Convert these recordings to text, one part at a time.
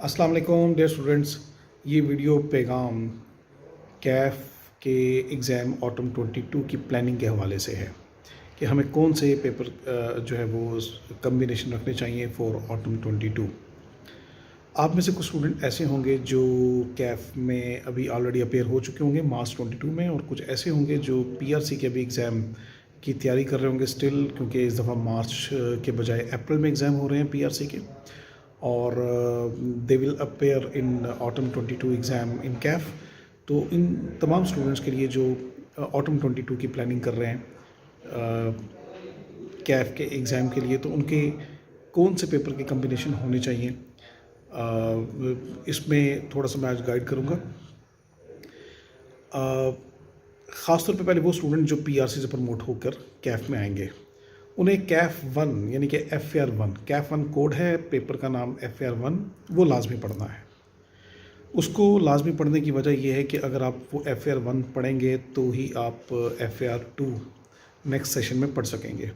अस्सलाम वालेकुम dear students. ये वीडियो पैगाम कैफ़ के एग्ज़ाम ऑटम 22 की प्लानिंग के हवाले से है कि हमें कौन से पेपर जो है वो कम्बिनेशन रखने चाहिए फॉर ऑटम 22। आप में से कुछ स्टूडेंट ऐसे होंगे जो कैफ़ में अभी ऑलरेडी अपेयर हो चुके होंगे मार्च 22 में, और कुछ ऐसे होंगे जो पीआरसी के अभी एग्ज़ाम की तैयारी कर रहे होंगे स्टिल, क्योंकि इस दफ़ा मार्च के बजाय अप्रैल में एग्ज़ाम हो रहे हैं पीआरसी के, और they will appear in autumn 22 exam in CAF. तो इन तमाम स्टूडेंट्स के लिए जो ऑटम 22 की प्लानिंग कर रहे हैं कैफ़ के एग्ज़ाम के लिए, तो उनके कौन से पेपर के कम्बिनेशन होने चाहिए, इसमें थोड़ा सा मैं आज गाइड करूँगा। ख़ासतौर पे पहले वो स्टूडेंट जो पीआरसी से प्रमोट होकर कैफ़ में आएंगे, उन्हें कैफ़ 1 यानी कि FAR1, कैफ़ 1 कोड है, पेपर का नाम FAR1, वो लाजमी पढ़ना है। उसको लाजमी पढ़ने की वजह यह है कि अगर आप वो FAR1 पढ़ेंगे तो ही आप FAR2 नेक्स्ट सेशन में पढ़ सकेंगे।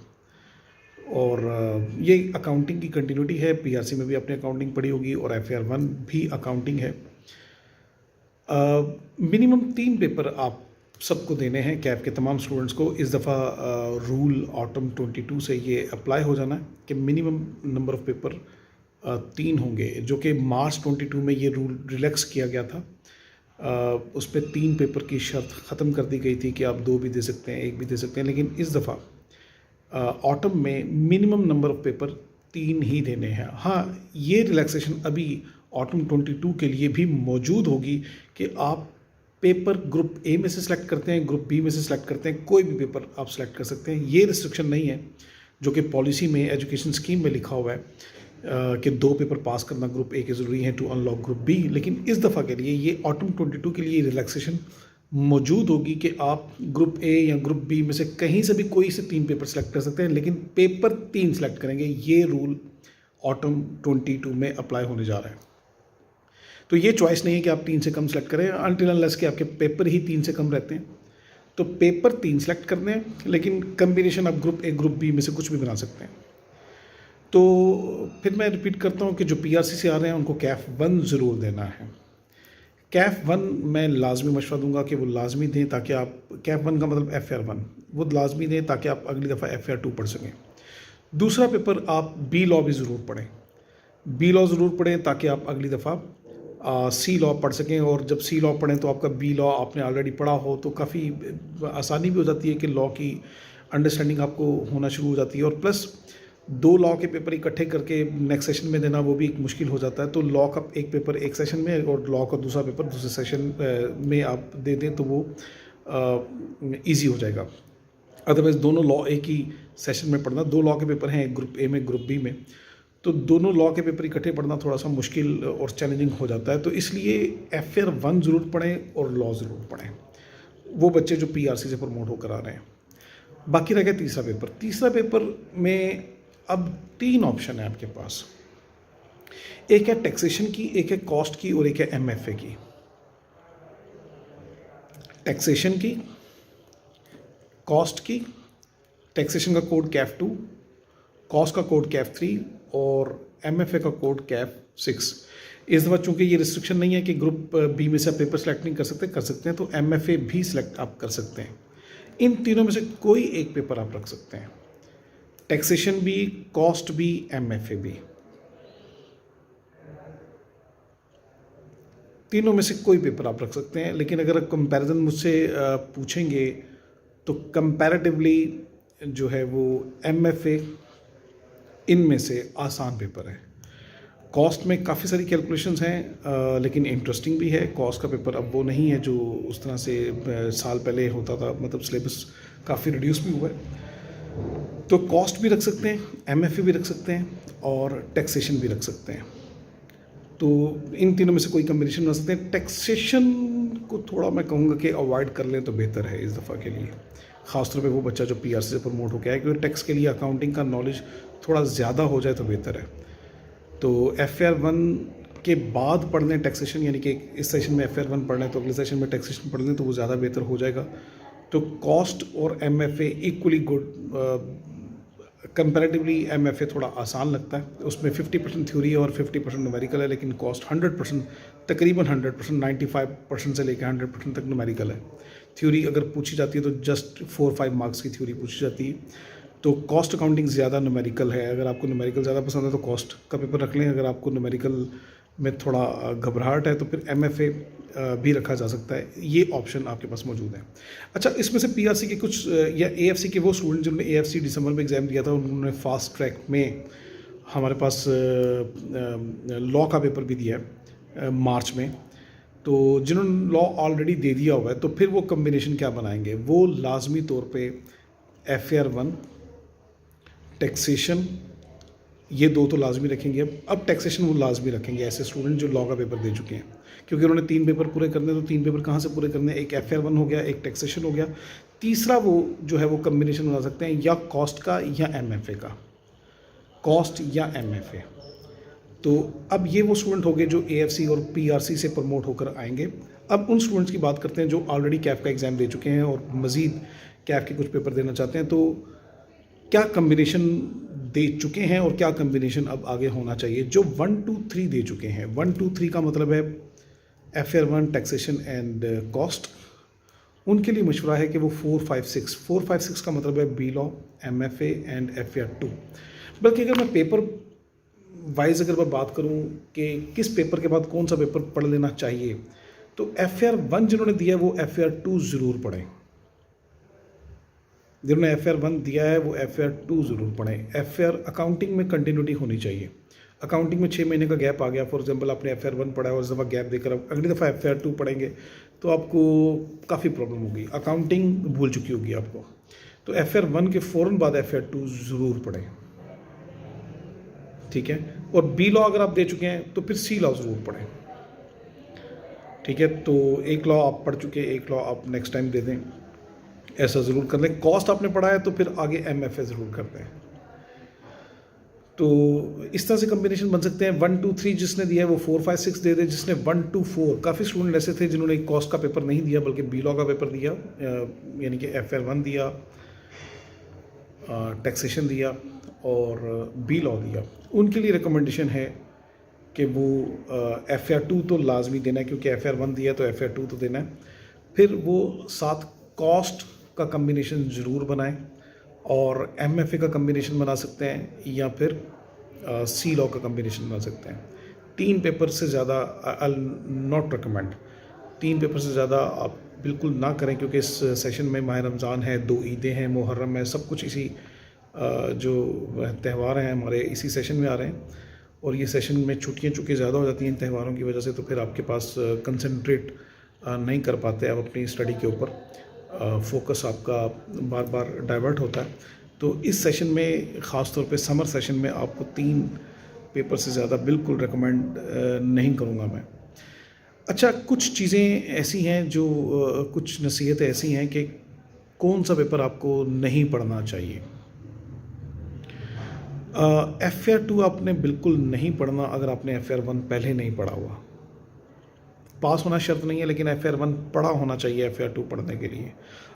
और ये अकाउंटिंग की कंटिन्यूटी है, पीआरसी में भी आपने अकाउंटिंग पढ़ी होगी और FAR1 भी अकाउंटिंग है। मिनिमम 3 पेपर आप सबको देने हैं, कैफ़ के तमाम स्टूडेंट्स को। इस दफ़ा रूल ऑटम 22 से ये अप्लाई हो जाना है कि मिनिमम नंबर ऑफ़ पेपर 3 होंगे, जो कि मार्च 22 में ये रूल रिलैक्स किया गया था। उस पर 3 पेपर की शर्त ख़त्म कर दी गई थी कि आप 2 भी दे सकते हैं, 1 भी दे सकते हैं, लेकिन इस दफ़ा ऑटम में मिनिमम नंबर ऑफ़ पेपर 3 ही देने हैं। हाँ, ये रिलैक्सेशन अभी ऑटम 22 के लिए भी मौजूद होगी कि आप पेपर ग्रुप ए में से सिलेक्ट करते हैं, ग्रुप बी में से सिलेक्ट करते हैं, कोई भी पेपर आप सिलेक्ट कर सकते हैं। ये रिस्ट्रिक्शन नहीं है जो कि पॉलिसी में, एजुकेशन स्कीम में लिखा हुआ है कि 2 पेपर पास करना ग्रुप ए के ज़रूरी है टू अनलॉक ग्रुप बी। लेकिन इस दफ़ा के लिए ये ऑटम 22 के लिए रिलैक्सेशन मौजूद होगी कि आप ग्रुप ए या ग्रुप बी में से कहीं से भी कोई से 3 पेपर सेलेक्ट कर सकते हैं, लेकिन पेपर 3 सेलेक्ट करेंगे। ये रूल ऑटम 22 में अप्लाई होने जा रहा है। तो ये चॉइस नहीं है कि आप 3 से कम सेलेक्ट करें, अनटिल अनलेस कि आपके पेपर ही 3 से कम रहते हैं। तो पेपर 3 सेलेक्ट करने हैं, लेकिन कम्बिनेशन आप ग्रुप ए ग्रुप बी में से कुछ भी बना सकते हैं। तो फिर मैं रिपीट करता हूँ कि जो पीआरसी से आ रहे हैं उनको कैफ़ 1 ज़रूर देना है। कैफ़ 1 मैं लाजमी मशवरा दूंगा कि वो लाजमी दें, ताकि आप कैफ़ 1 का मतलब FAR1 वो लाजमी दें, ताकि आप अगली दफ़ा FAR2 पढ़ सकें। दूसरा पेपर आप बी लॉ भी ज़रूर पढ़ें, बी लॉ ज़रूर पढ़ें, ताकि आप अगली दफ़ा सी लॉ पढ़ सकें। और जब सी लॉ पढ़ें तो आपका बी लॉ आपने ऑलरेडी पढ़ा हो तो काफ़ी आसानी भी हो जाती है कि लॉ की अंडरस्टैंडिंग आपको होना शुरू हो जाती है। और प्लस 2 लॉ के पेपर इकट्ठे करके नेक्स्ट सेशन में देना वो भी एक मुश्किल हो जाता है। तो लॉ का एक पेपर एक सेशन में और लॉ का दूसरा पेपर दूसरे सेशन में आप दे दें तो वो ईजी हो जाएगा। अदरवाइज़ दोनों लॉ एक ही सेशन में पढ़ना, 2 लॉ के पेपर हैं, एक ग्रुप ए में ग्रुप बी में, तो दोनों लॉ के पेपर इकट्ठे पढ़ना थोड़ा सा मुश्किल और चैलेंजिंग हो जाता है। तो इसलिए FAR1 ज़रूर पढ़ें और लॉ ज़रूर पढ़ें, वो बच्चे जो पीआरसी से प्रमोट होकर आ रहे हैं। बाकी रह गया तीसरा पेपर। तीसरा पेपर में अब 3 ऑप्शन है आपके पास, एक है टैक्सेशन की, एक है कॉस्ट की और एक है MFA की। टैक्सेशन की, कॉस्ट की, टैक्सेशन का कोड CAF2, कॉस्ट का कोड CAF3 और MFA का कोड CAF6। इस दफ़ा चूँकि ये रिस्ट्रिक्शन नहीं है कि ग्रुप बी में से आप पेपर सेलेक्ट नहीं कर सकते हैं, तो MFA भी सिलेक्ट आप कर सकते हैं। इन तीनों में से कोई एक पेपर आप रख सकते हैं, टैक्सेशन भी, कॉस्ट भी, MFA भी, तीनों में से कोई पेपर आप रख सकते हैं। लेकिन अगर कंपैरिजन मुझसे पूछेंगे तो कंपैरेटिवली जो है वो MFA इनमें से आसान पेपर है। कॉस्ट में काफ़ी सारी कैलकुलेशंस हैं, लेकिन इंटरेस्टिंग भी है। कॉस्ट का पेपर अब वो नहीं है जो उस तरह से साल पहले होता था, मतलब सिलेबस काफ़ी रिड्यूस भी हुआ है। तो कॉस्ट भी रख सकते हैं, MFA भी रख सकते हैं और टैक्सेशन भी रख सकते हैं। तो इन तीनों में से कोई कम्बिनेशन बना सकते हैं। टैक्सेशन को थोड़ा मैं कहूँगा कि अवॉइड कर लें तो बेहतर है इस दफ़ा के लिए, ख़ासतौर पे वो बच्चा जो पीआरसी से प्रमोट हो गया है, क्योंकि टैक्स के लिए अकाउंटिंग का नॉलेज थोड़ा ज़्यादा हो जाए तो बेहतर है। तो FAR1 के बाद पढ़ लें टैक्सेशन, यानी कि इस सेशन में FAR1 पढ़ लें तो अगले सेशन में टैक्सेशन पढ़ लें तो वो ज़्यादा बेहतर हो जाएगा। तो कॉस्ट और MFA equally good comparatively MFA थोड़ा आसान लगता है, उसमें 50% थ्योरी है और 50% न्यूमेरिकल है, लेकिन कॉस्ट 100%, तकरीबन 100%, 95% से लेकर 100% तक न्यूमेरिकल है। थ्योरी अगर पूछी जाती है तो जस्ट 4-5 मार्क्स की थ्योरी पूछी जाती है, तो कॉस्ट अकाउंटिंग ज़्यादा न्यूमेरिकल है। अगर आपको न्यूमेरिकल ज़्यादा पसंद है तो कॉस्ट का पेपर रख लें, अगर आपको न्यूमेरिकल में थोड़ा घबराहट है तो फिर MFA भी रखा जा सकता है। ये ऑप्शन आपके पास मौजूद है। अच्छा, इसमें से PRC के कुछ या AFC के वो स्टूडेंट जिन्होंने AFC दिसंबर में एग्ज़ाम दिया था, उन्होंने फास्ट ट्रैक में हमारे पास लॉ का पेपर भी दिया है मार्च में। तो जिन्होंने लॉ ऑलरेडी दे दिया हुआ है तो फिर वो कम्बिनेशन क्या बनाएंगे? वो लाजमी तौर पे FAR 1, टैक्सेशन, ये दो तो लाजमी रखेंगे। अब टैक्सेशन वो लाजमी रखेंगे ऐसे स्टूडेंट जो लॉ का पेपर दे चुके हैं, क्योंकि उन्होंने 3 पेपर पूरे करने, तो 3 पेपर कहाँ से पूरे करने? एक FAR 1 हो गया, एक टैक्सेशन हो गया, तीसरा वो जो है वो कम्बिनेशन बना सकते हैं या कॉस्ट का या MFA का, कॉस्ट या MFA। तो अब ये वो स्टूडेंट हो गए जो AFC और PRC से प्रमोट होकर आएंगे। अब उन स्टूडेंट्स की बात करते हैं जो ऑलरेडी कैफ का एग्ज़ाम दे चुके हैं और मज़ीद कैफ के कुछ पेपर देना चाहते हैं। तो क्या कम्बिनेशन दे चुके हैं और क्या कम्बिनेशन अब आगे होना चाहिए? जो 1, 2, 3 दे चुके हैं, 1, 2, 3 का मतलब है FAR 1, टैक्सेशन एंड कॉस्ट, उनके लिए मशवरा है कि वो 4, 5, 6, 4, 5, 6 का मतलब है B law, MFA and FAR 2। बल्कि अगर मैं पेपर वाइज अगर मैं बात करूं कि किस पेपर के बाद कौन सा पेपर पढ़ लेना चाहिए, तो FAR 1 जिन्होंने दिया है वो FAR 2 ज़रूर पढ़ें। जिन्होंने FAR 1 दिया है वो FAR 2 ज़रूर पढ़ें। FAR अकाउंटिंग में कंटिन्यूटी होनी चाहिए। अकाउंटिंग में 6 महीने का गैप आ गया, फॉर एग्जांपल आपने FAR 1 पढ़ा है और इस दफ़ा गैप देकर अब अगली दफ़ा FAR 2 पढ़ेंगे तो आपको काफ़ी प्रॉब्लम होगी, अकाउंटिंग भूल चुकी होगी आपको। तो FAR 1 के फ़ौरन बाद FAR 2 ज़रूर पढ़ें, ठीक है। और B लॉ अगर आप दे चुके हैं तो फिर C लॉ ज़रूर पढ़ें, ठीक है। तो एक लॉ आप पढ़ चुके हैं, एक लॉ आप नेक्स्ट टाइम दे दें, ऐसा ज़रूर कर लें। कॉस्ट आपने पढ़ा है तो फिर आगे MFA ज़रूर कर दें। तो इस तरह से कम्बिनेशन बन सकते हैं। 1, 2, 3 जिसने दिया है वो 4, 5, 6 दे दे। जिसने 1, 2, 4, काफ़ी स्टूडेंट ऐसे थे जिन्होंने कॉस्ट का पेपर नहीं दिया बल्कि B लॉ का पेपर दिया, यानी कि FAR 1 दिया, टैक्सेशन दिया और B लॉ दिया। उनके लिए रिकमेंडेशन है कि वो FAR 2 तो लाजमी देना है, क्योंकि FAR 1 दिया तो FAR 2 तो देना है। फिर वो साथ कॉस्ट का कम्बिनेशन ज़रूर बनाएं और MFA का कम्बिनेशन बना सकते हैं या फिर C लॉ का कम्बिनेशन बना सकते हैं। 3 पेपर से ज़्यादा आई नॉट रिकमेंड, 3 पेपर से ज़्यादा आप बिल्कुल ना करें, क्योंकि इस सेशन में माह रमज़ान है, 2 ईदें हैं, मुहर्रम है, सब कुछ इसी जो त्यौहार हैं हमारे इसी सेशन में आ रहे हैं। और ये सेशन में छुट्टियाँ चूँकि ज़्यादा हो जाती हैं इन त्यौहारों की वजह से, तो फिर आपके पास कंसंट्रेट नहीं कर पाते आप अपनी स्टडी के ऊपर, फोकस आपका बार बार डाइवर्ट होता है। तो इस सेशन में ख़ास तौर पे समर सेशन में आपको 3 पेपर से ज़्यादा बिल्कुल रिकमेंड नहीं करूँगा मैं। अच्छा, कुछ चीज़ें ऐसी हैं जो कुछ नसीहतें ऐसी हैं कि कौन सा पेपर आपको नहीं पढ़ना चाहिए। FAR 2 आपने बिल्कुल नहीं पढ़ना अगर आपने FAR 1 पहले नहीं पढ़ा हुआ। पास होना शर्त नहीं है, लेकिन FAR 1 पढ़ा होना चाहिए FAR 2 पढ़ने के लिए।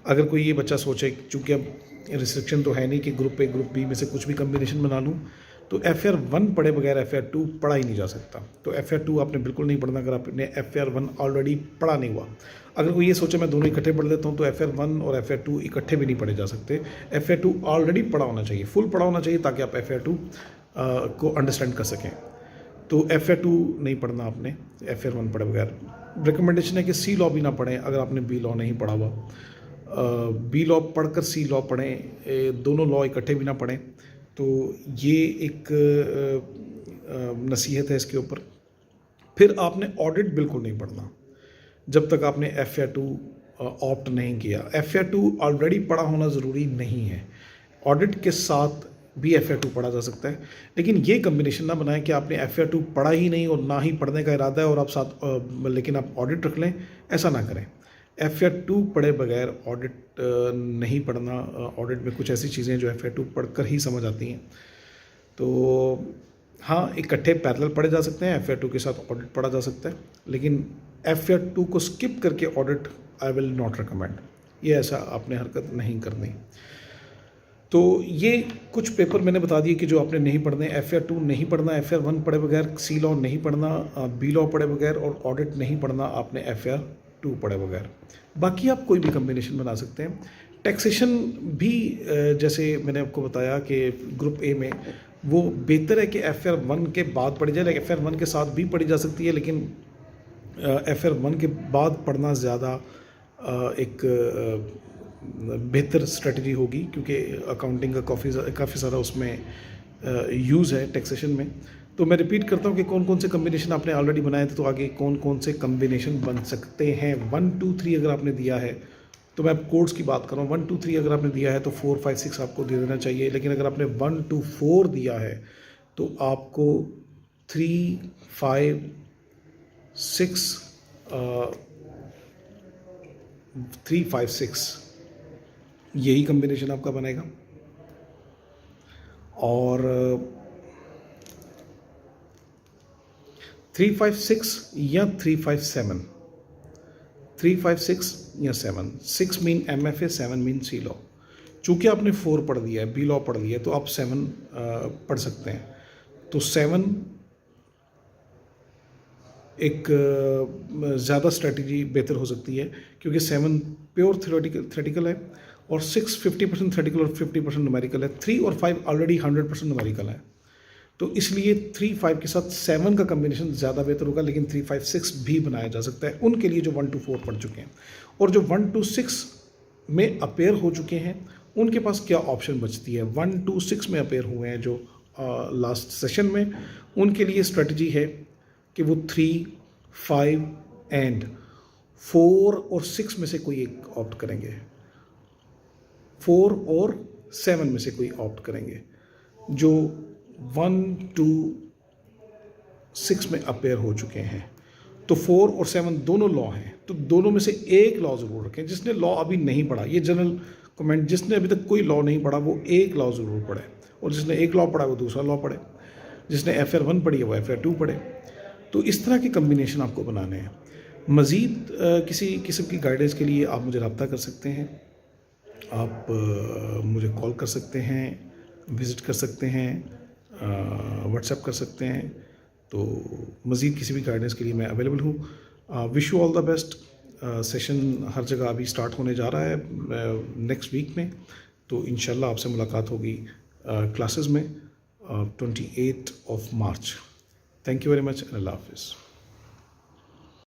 अगर कोई ये बच्चा सोचे, चूँकि अब रिस्ट्रिक्शन तो है नहीं कि ग्रुप A ग्रुप B में से कुछ भी कम्बिनेशन बना लूँ, तो FAR 1 पढ़े बगैर FAR 2 पढ़ा ही नहीं जा सकता। तो FAR 2 आपने बिल्कुल नहीं पढ़ना अगर आपने FAR 1 ऑलरेडी पढ़ा नहीं हुआ। अगर कोई ये सोचे मैं दोनों इकट्ठे पढ़ लेता हूँ, तो FAR 1 और FAR 2 इकट्ठे भी नहीं पढ़े जा सकते। FAR 2 ऑलरेडी पढ़ा होना चाहिए, फुल पढ़ा होना चाहिए, ताकि आप FAR 2 को अंडरस्टैंड कर सकें। तो FAR 2 नहीं पढ़ना आपने, FAR 1 पढ़े बगैर। रिकमेंडेशन है कि C लॉ भी ना पढ़ें अगर आपने B लॉ नहीं पढ़ा हुआ। B लॉ पढ़कर C लॉ पढ़ें, दोनों लॉ इकट्ठे भी ना पढ़ें। तो ये एक नसीहत है इसके ऊपर। फिर आपने ऑडिट बिल्कुल नहीं पढ़ना जब तक आपने FAR 2 ऑप्ट नहीं किया। FAR 2 ऑलरेडी पढ़ा होना ज़रूरी नहीं है, ऑडिट के साथ भी FAR 2 पढ़ा जा सकता है। लेकिन ये कम्बिनेशन ना बनाएं कि आपने FAR 2 पढ़ा ही नहीं और ना ही पढ़ने का इरादा है और आप साथ लेकिन आप ऑडिट रख लें, ऐसा ना करें। FAR 2 पढ़े बगैर ऑडिट नहीं पढ़ना। ऑडिट में कुछ ऐसी चीज़ें जो FAR 2 पढ़कर ही समझ आती हैं। तो हाँ, इकट्ठे पैरेलल पढ़े जा सकते हैं, FAR 2 के साथ ऑडिट पढ़ा जा सकता है, लेकिन FAR 2 को स्किप करके audit I will not recommend. ये ऐसा आपने हरकत नहीं करनी। तो ये कुछ पेपर मैंने बता दिए कि जो आपने नहीं पढ़ने, FR2 नहीं पढ़ना, FR1 पढ़े बगैर, सी लॉ नहीं पढ़ना, बी लॉ पढ़े बगैर, और ऑडिट नहीं पढ़ना आपने FR2 पढ़े बगैर। बाकी आप कोई भी कम्बिनेशन बना सकते हैं। टैक्सेशन भी जैसे मैंने आपको बताया कि ग्रुप ए में वो बेहतर है कि FR1 के बाद पढ़ी जाए, लेकिन FR1 के साथ भी पढ़ी जा सकती है, लेकिन FR1 के बाद पढ़ना ज़्यादा एक बेहतर स्ट्रेटजी होगी, क्योंकि अकाउंटिंग का काफ़ी सारा उसमें यूज़ है टैक्सेशन में। तो मैं रिपीट करता हूँ कि कौन कौन से कम्बिनेशन आपने ऑलरेडी बनाए थे, तो आगे कौन कौन से कम्बिनेशन बन सकते हैं। 1 2 3 अगर आपने दिया है, तो मैं अब कोड्स की बात कर रहा हूँ। 1 2 3 अगर आपने दिया है तो 4 5 6 आपको दे देना चाहिए, लेकिन अगर आपने 1 2 4 दिया है तो आपको 3 5 6 3 5 6 यही कम्बिनेशन आपका बनेगा। और 3 5 6 या 3 5 7, 3 5 6 या 7। 6 मीन MFA, 7 मीन सी लॉ। चूँकि आपने 4 पढ़ दिया है, बी लॉ पढ़ लिया है, तो आप 7 पढ़ सकते हैं। तो 7 एक ज़्यादा स्ट्रेटजी बेहतर हो सकती है, क्योंकि 7 प्योर थ्योरेटिकल है और 6 50% थ्योरेटिकल और 50% न्यूमेरिकल है। 3 और 5 ऑलरेडी 100% न्यूमेरिकल है। तो इसलिए 3 5 के साथ 7 का कम्बिनेशन ज़्यादा बेहतर होगा, लेकिन 3 5 6 भी बनाया जा सकता है उनके लिए जो 1 2 4 पढ़ चुके हैं। और जो 1 2 6 में अपेयर हो चुके हैं, उनके पास क्या ऑप्शन बचती है। 1 2 6 में अपेयर हुए हैं जो लास्ट सेशन में, उनके लिए स्ट्रेटजी है कि वो 3 5 एंड 4 और 6 में से कोई एक ऑप्ट करेंगे, 4 और 7 में से कोई ऑप्ट करेंगे। जो 1 2 6 में अपेयर हो चुके हैं, तो 4 और 7 दोनों लॉ हैं, तो दोनों में से एक लॉ ज़रूर रखें। जिसने लॉ अभी नहीं पढ़ा, ये जनरल कमेंट, जिसने अभी तक कोई लॉ नहीं पढ़ा वो एक लॉ ज़रूर पढ़े, और जिसने एक लॉ पढ़ा वो दूसरा लॉ पढ़े, जिसने FR1 पढ़ी है वो FR2 पढ़े। तो इस तरह के कम्बिनेशन आपको बनाने हैं। मज़ीद किसी किस्म की गाइडेंस के लिए आप मुझे रब्ता कर सकते हैं, आप मुझे कॉल कर सकते हैं, विज़िट कर सकते हैं, व्हाट्सएप कर सकते हैं। तो मज़ीद किसी भी गाइडेंस के लिए मैं अवेलेबल हूँ। Wish you all the best. Session हर जगह अभी स्टार्ट होने जा रहा है नेक्स्ट वीक में, तो इंशाल्लाह आपसे मुलाकात होगी क्लासेस में 28 March। Thank you very much, अल्लाह हाफिज़।